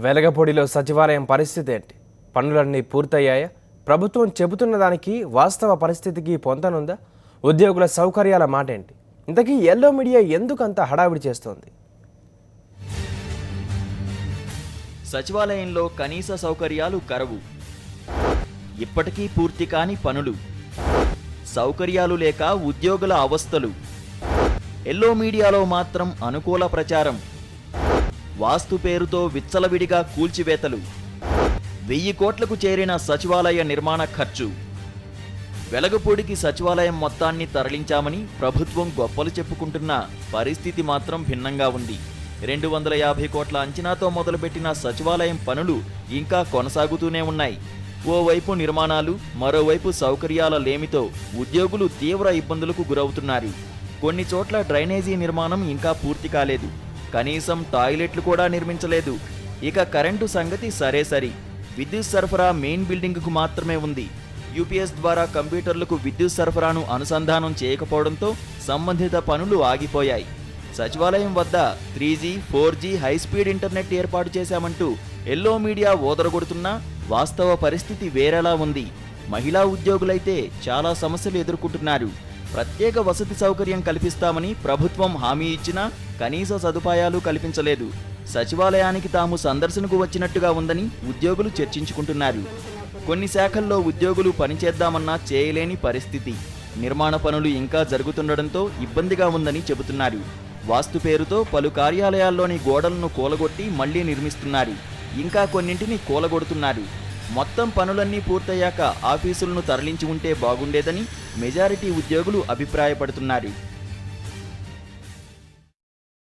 వెలగపూడిలో సచివాలయం పరిస్థితి ఏంటి? పనులన్నీ పూర్తయ్యాయా? ప్రభుత్వం చెబుతున్న దానికి వాస్తవ పరిస్థితికి పొంతనుందా? ఉద్యోగుల సౌకర్యాల మాట ఏంటి? ఇంతకీ ఎల్లో మీడియా ఎందుకు అంత హడావిడి చేస్తోంది? సచివాలయంలో కనీస సౌకర్యాలు కరవు. ఇప్పటికీ పూర్తి కాని పనులు, సౌకర్యాలు లేక ఉద్యోగుల అవస్థలు. ఎల్లో మీడియాలో మాత్రం అనుకూల ప్రచారం, వాస్తు పేరుతో విచ్చలవిడిగా కూల్చివేతలు. 1000 కోట్లకు చేరిన సచివాలయ నిర్మాణ ఖర్చు. వెలగపూడికి సచివాలయం మొత్తాన్ని తరలించామని ప్రభుత్వం గొప్పలు చెప్పుకుంటున్న పరిస్థితి మాత్రం భిన్నంగా ఉంది. 250 కోట్ల అంచనాతో మొదలుపెట్టిన సచివాలయం పనులు ఇంకా కొనసాగుతూనే ఉన్నాయి. ఓవైపు నిర్మాణాలు, మరోవైపు సౌకర్యాల లేమితో ఉద్యోగులు తీవ్ర ఇబ్బందులకు గురవుతున్నారు. కొన్ని చోట్ల డ్రైనేజీ నిర్మాణం ఇంకా పూర్తి కాలేదు. కనీసం టాయిలెట్లు కూడా నిర్మించలేదు. ఇక కరెంటు సంగతి సరే. విద్యుత్ సరఫరా మెయిన్ బిల్డింగ్కు మాత్రమే ఉంది. యూపీఎస్ ద్వారా కంప్యూటర్లకు విద్యుత్ సరఫరాను అనుసంధానం చేయకపోవడంతో సంబంధిత పనులు ఆగిపోయాయి. సచివాలయం వద్ద 3G, 4G హైస్పీడ్ ఇంటర్నెట్ ఏర్పాటు చేశామంటూ ఎల్లో మీడియా ఓదరగొడుతున్నా వాస్తవ పరిస్థితి వేరేలా ఉంది. మహిళా ఉద్యోగులైతే చాలా సమస్యలు ఎదుర్కొంటున్నారు. ప్రత్యేక వసతి సౌకర్యం కల్పిస్తామని ప్రభుత్వం హామీ ఇచ్చినా కనీస సదుపాయాలు కల్పించలేదు. సచివాలయానికి తాము సందర్శనకు వచ్చినట్టుగా ఉందని ఉద్యోగులు చర్చించుకుంటున్నారు. కొన్ని శాఖల్లో ఉద్యోగులు పనిచేద్దామన్నా చేయలేని పరిస్థితి. నిర్మాణ పనులు ఇంకా జరుగుతుండడంతో ఇబ్బందిగా ఉందని చెబుతున్నారు. వాస్తు పేరుతో పలు కార్యాలయాల్లోని గోడలను కూలగొట్టి మళ్లీ నిర్మిస్తున్నారు. ఇంకా కొన్నింటిని కూలగొడుతున్నారు. మొత్తం పనులన్నీ పూర్తయ్యాక ఆఫీసులను తరలించి ఉంటే బాగుండేదని మెజారిటీ ఉద్యోగులు అభిప్రాయపడుతున్నారు.